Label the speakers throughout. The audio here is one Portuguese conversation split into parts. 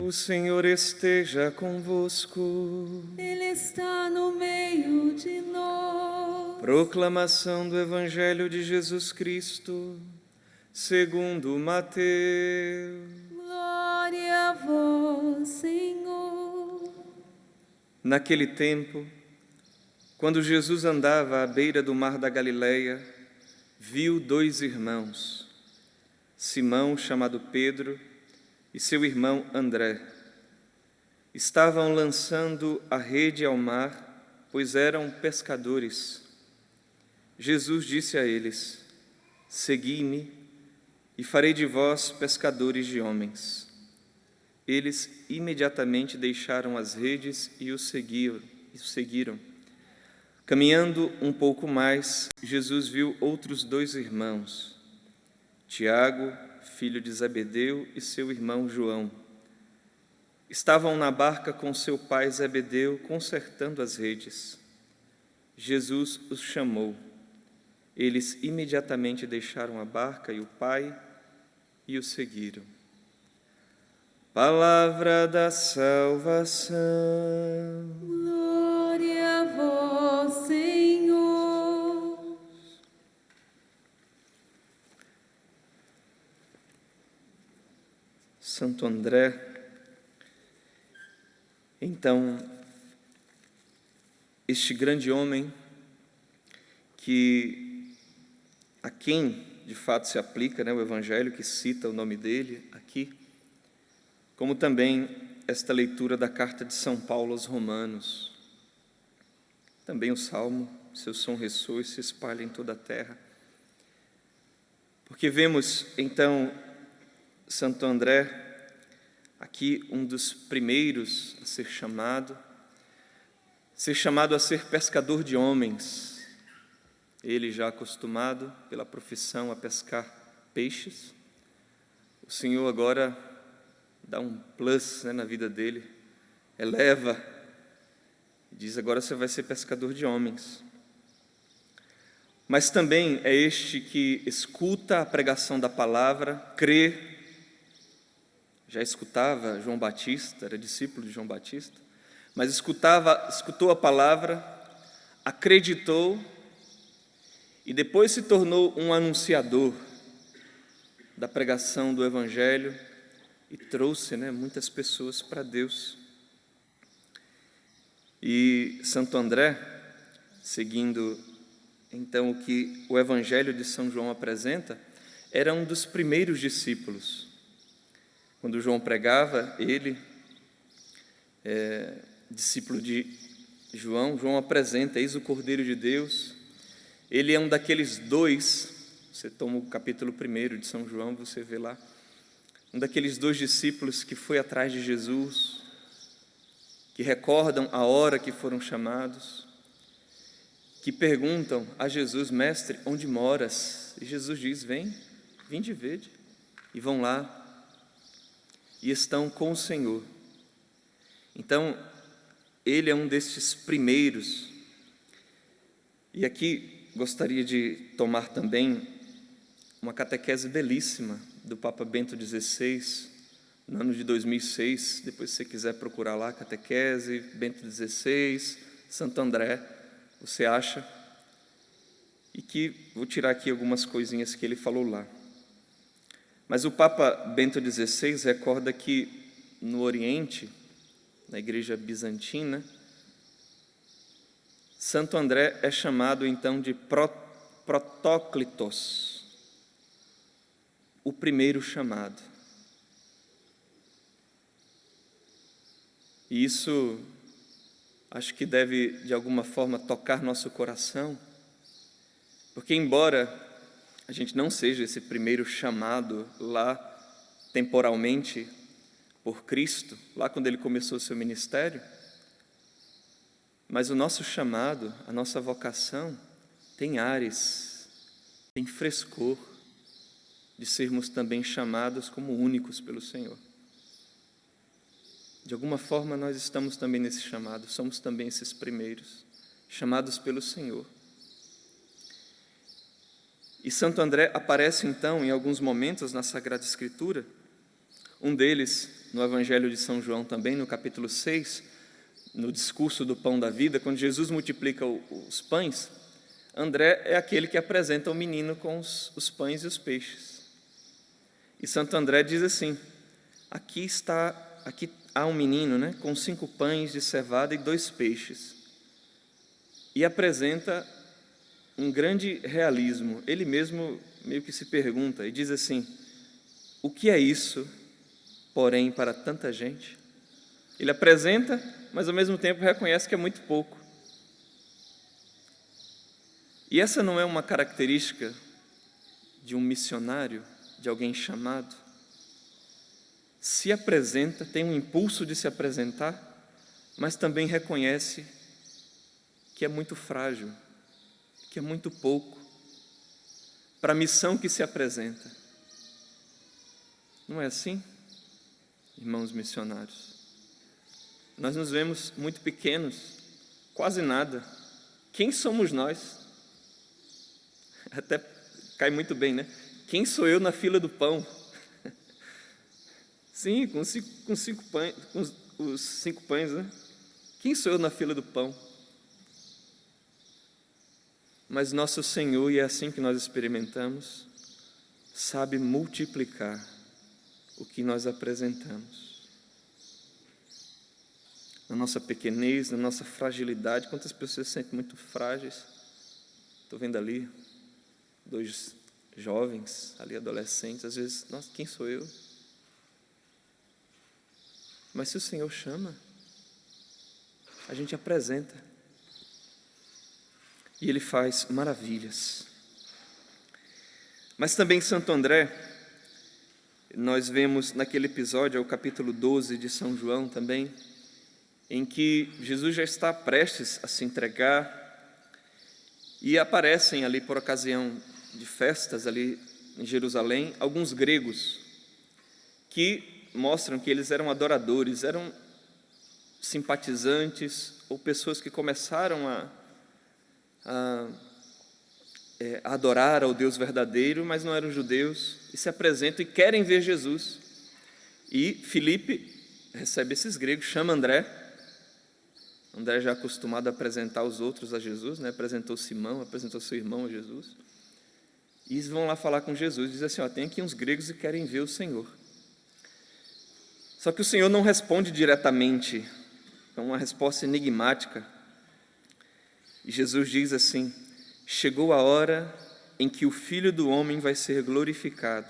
Speaker 1: O Senhor esteja convosco.
Speaker 2: Ele está no meio de nós.
Speaker 1: Proclamação do Evangelho de Jesus Cristo, segundo Mateus.
Speaker 2: Glória a vós, Senhor.
Speaker 1: Naquele tempo, quando Jesus andava à beira do mar da Galileia, viu 2 irmãos, Simão, chamado Pedro, e seu irmão André. Estavam lançando a rede ao mar, pois eram pescadores. Jesus disse a eles: Segui-me, e farei de vós pescadores de homens. Eles imediatamente deixaram as redes e o seguiram. Caminhando um pouco mais, Jesus viu outros 2 irmãos, Tiago, filho de Zebedeu, e seu irmão João. Estavam na barca com seu pai Zebedeu, consertando as redes. Jesus os chamou. Eles imediatamente deixaram a barca e o pai e o seguiram. Palavra da salvação.
Speaker 2: Glória a vós, Senhor.
Speaker 1: Santo André, então, este grande homem a quem de fato se aplica, o Evangelho que cita o nome dele aqui, como também esta leitura da carta de São Paulo aos Romanos, também o Salmo, seu som ressoa e se espalha em toda a terra, porque vemos então Santo André, aqui um dos primeiros a ser chamado a ser pescador de homens, ele já acostumado pela profissão a pescar peixes, o Senhor agora dá um plus na vida dele, eleva, e diz: agora você vai ser pescador de homens. Mas também é este que escuta a pregação da palavra, crê. Já escutava João Batista, era discípulo de João Batista, mas escutou a palavra, acreditou e depois se tornou um anunciador da pregação do Evangelho e trouxe muitas pessoas para Deus. E Santo André, seguindo então o que o Evangelho de São João apresenta, era um dos primeiros discípulos. Quando João pregava, ele, discípulo de João, João apresenta: eis o Cordeiro de Deus. Ele é um daqueles 2, você toma o capítulo 1 de São João, você vê lá, um daqueles 2 discípulos que foi atrás de Jesus, que recordam a hora que foram chamados, que perguntam a Jesus: Mestre, onde moras? E Jesus diz: vinde e vede. E vão lá, e estão com o Senhor. Então, ele é um destes primeiros. E aqui gostaria de tomar também uma catequese belíssima do Papa Bento XVI, no ano de 2006, depois se você quiser procurar lá, catequese, Bento XVI, Santo André, você acha, e que vou tirar aqui algumas coisinhas que ele falou lá. Mas o Papa Bento XVI recorda que no Oriente, na Igreja Bizantina, Santo André é chamado então de Protóclitos, o primeiro chamado. E isso acho que deve de alguma forma tocar nosso coração, porque embora a gente não seja esse primeiro chamado lá temporalmente por Cristo, lá quando Ele começou o seu ministério, mas o nosso chamado, a nossa vocação, tem ares, tem frescor de sermos também chamados como únicos pelo Senhor. De alguma forma nós estamos também nesse chamado, somos também esses primeiros, chamados pelo Senhor. E Santo André aparece então em alguns momentos na Sagrada Escritura, Um deles, no Evangelho de São João também, no capítulo 6, no discurso do pão da vida, quando Jesus multiplica os pães, André é aquele que apresenta o menino com os pães e os peixes. E Santo André diz assim: aqui há um menino, né, com 5 pães de cevada e 2 peixes. E apresenta um grande realismo. Ele mesmo meio que se pergunta e diz assim: o que é isso, porém, para tanta gente? Ele apresenta, mas ao mesmo tempo reconhece que é muito pouco. E essa não é uma característica de um missionário, de alguém chamado? Se apresenta, tem um impulso de se apresentar, mas também reconhece que é muito frágil, que é muito pouco para a missão que se apresenta. Não é assim, irmãos missionários? Nós nos vemos muito pequenos, quase nada. Quem somos nós? Até cai muito bem, né? Quem sou eu na fila do pão? Sim, com os 5 pães, né? Quem sou eu na fila do pão? Mas nosso Senhor, e é assim que nós experimentamos, sabe multiplicar o que nós apresentamos. Na nossa pequenez, na nossa fragilidade. Quantas pessoas se sentem muito frágeis? Estou vendo ali 2 jovens, ali adolescentes, às vezes, nossa, quem sou eu? Mas se o Senhor chama, a gente apresenta. E Ele faz maravilhas. Mas também Santo André, nós vemos naquele episódio, é o capítulo 12 de São João também, em que Jesus já está prestes a se entregar, e aparecem ali por ocasião de festas ali em Jerusalém, alguns gregos que mostram que eles eram adoradores, eram simpatizantes ou pessoas que começaram a adorar ao Deus verdadeiro, mas não eram judeus, e se apresentam e querem ver Jesus. E Filipe recebe esses gregos, chama André. André já acostumado a apresentar os outros a Jesus, né? Apresentou Simão, apresentou seu irmão a Jesus. E eles vão lá falar com Jesus, diz assim: tem aqui uns gregos e querem ver o Senhor. Só que o Senhor não responde diretamente, é uma resposta enigmática. E Jesus diz assim: chegou a hora em que o Filho do Homem vai ser glorificado.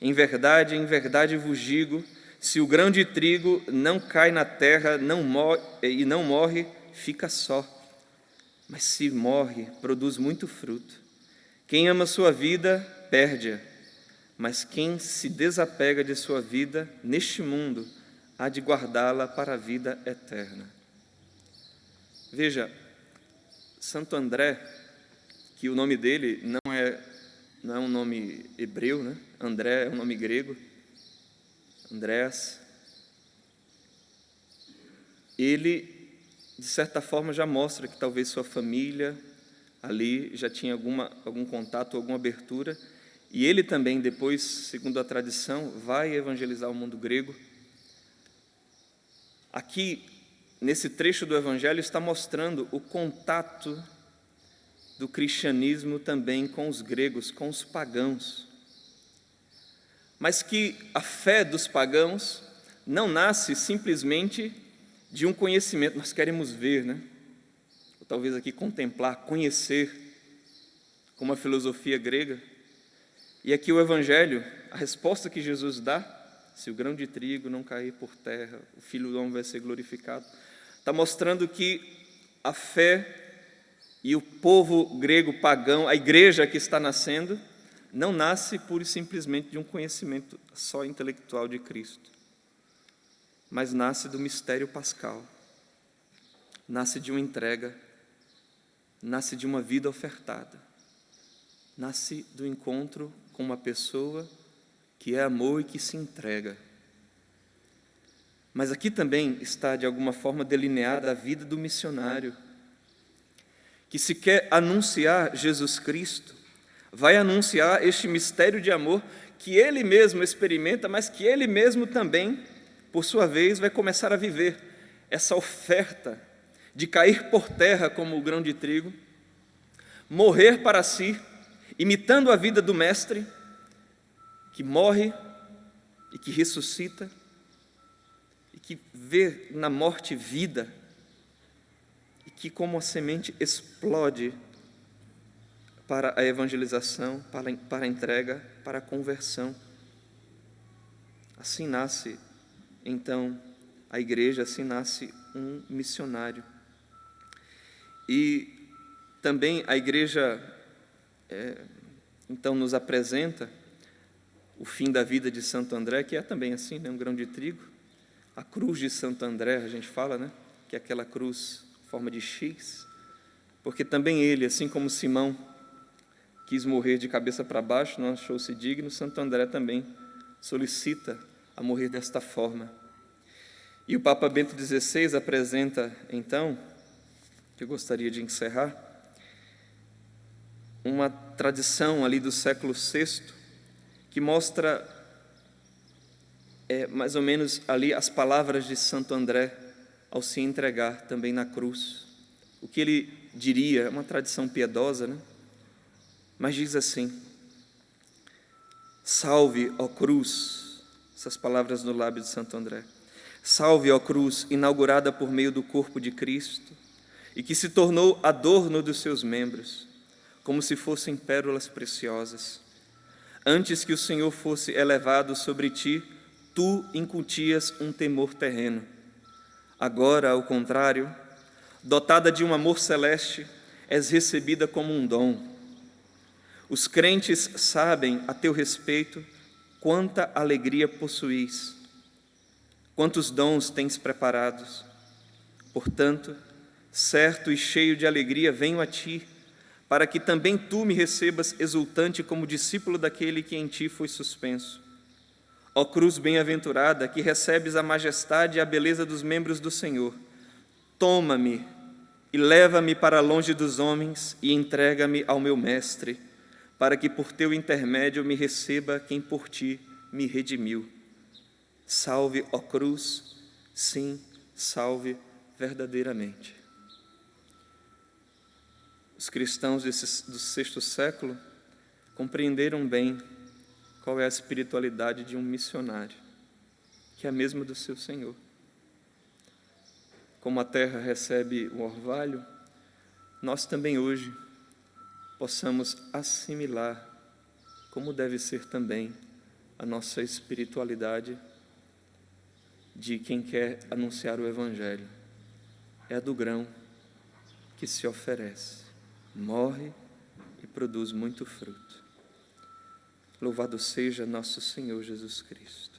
Speaker 1: Em verdade vos digo, se o grão de trigo não cai na terra não morre, fica só. Mas se morre, produz muito fruto. Quem ama sua vida, perde-a. Mas quem se desapega de sua vida neste mundo, há de guardá-la para a vida eterna. Veja, Santo André, que o nome dele não é um nome hebreu, né? André é um nome grego, Andrés. Ele, de certa forma, já mostra que talvez sua família ali já tinha algum contato, alguma abertura, e ele também, depois, segundo a tradição, vai evangelizar o mundo grego. Aqui, nesse trecho do Evangelho, está mostrando o contato do cristianismo também com os gregos, com os pagãos. Mas que a fé dos pagãos não nasce simplesmente de um conhecimento. Nós queremos ver, né? Ou talvez aqui contemplar, conhecer, como a filosofia grega. E aqui o Evangelho, a resposta que Jesus dá: se o grão de trigo não cair por terra, o Filho do Homem vai ser glorificado. Está mostrando que a fé e o povo grego pagão, a igreja que está nascendo, não nasce pura e simplesmente de um conhecimento só intelectual de Cristo, mas nasce do mistério pascal, nasce de uma entrega, nasce de uma vida ofertada, nasce do encontro com uma pessoa que é amor e que se entrega. Mas aqui também está, de alguma forma, delineada a vida do missionário, que se quer anunciar Jesus Cristo, vai anunciar este mistério de amor que ele mesmo experimenta, mas que ele mesmo também, por sua vez, vai começar a viver essa oferta de cair por terra como o grão de trigo, morrer para si, imitando a vida do Mestre, que morre e que ressuscita, e que vê na morte vida, e que como a semente explode para a evangelização, para a entrega, para a conversão. Assim nasce, então, a igreja, assim nasce um missionário. E também a igreja, então, nos apresenta o fim da vida de Santo André, que é também assim, né, um grão de trigo. A cruz de Santo André, a gente fala, né, que é aquela cruz em forma de X, porque também ele, assim como Simão, quis morrer de cabeça para baixo, não achou-se digno, Santo André também solicita a morrer desta forma. E o Papa Bento XVI apresenta, então, que eu gostaria de encerrar, uma tradição ali do século VI, que mostra mais ou menos ali as palavras de Santo André ao se entregar também na cruz. O que ele diria, é uma tradição piedosa, né? Mas diz assim: salve, ó cruz, essas palavras no lábio de Santo André, salve, ó cruz, inaugurada por meio do corpo de Cristo, e que se tornou adorno dos seus membros, como se fossem pérolas preciosas. Antes que o Senhor fosse elevado sobre ti, tu incutias um temor terreno. Agora, ao contrário, dotada de um amor celeste, és recebida como um dom. Os crentes sabem a teu respeito quanta alegria possuis, quantos dons tens preparados. Portanto, certo e cheio de alegria venho a ti, para que também tu me recebas exultante como discípulo daquele que em ti foi suspenso. Ó cruz bem-aventurada, que recebes a majestade e a beleza dos membros do Senhor, toma-me e leva-me para longe dos homens e entrega-me ao meu Mestre, para que por teu intermédio me receba quem por ti me redimiu. Salve, ó cruz, sim, salve verdadeiramente. Os cristãos do sexto século compreenderam bem qual é a espiritualidade de um missionário, que é a mesma do seu Senhor. Como a terra recebe o orvalho, nós também hoje possamos assimilar como deve ser também a nossa espiritualidade de quem quer anunciar o Evangelho. É a do grão que se oferece, morre e produz muito fruto. Louvado seja nosso Senhor Jesus Cristo.